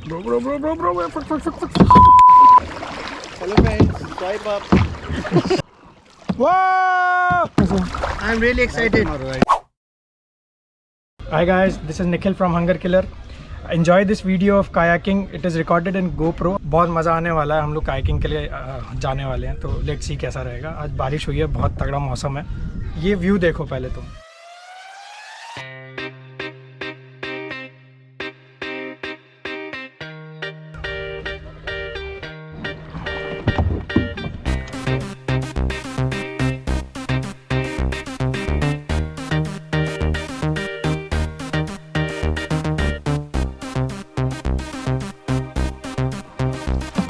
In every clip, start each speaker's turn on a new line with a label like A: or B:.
A: Bro.
B: Hello friends, swipe up.
A: Wow!
B: I'm really excited.
A: Hi guys, this is Nikhil from Hunger Killer. Enjoy this video of kayaking. It is recorded in GoPro. बहुत मज़ा आने वाला है. हम लोग kayaking के लिए जाने वाले हैं, तो let's see कैसा रहेगा. आज बारिश हुई है, बहुत तगड़ा मौसम है. ये व्यू देखो पहले तुम.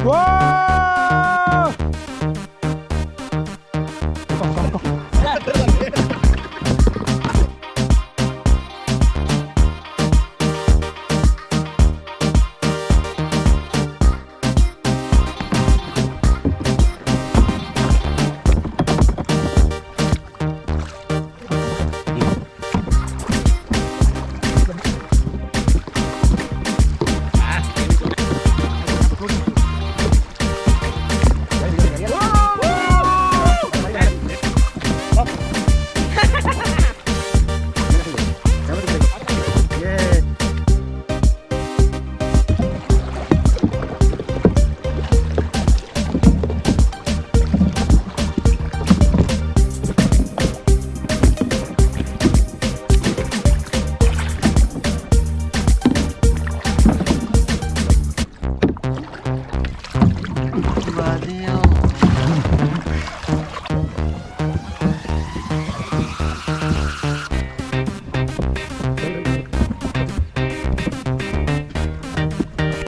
A: Whoa!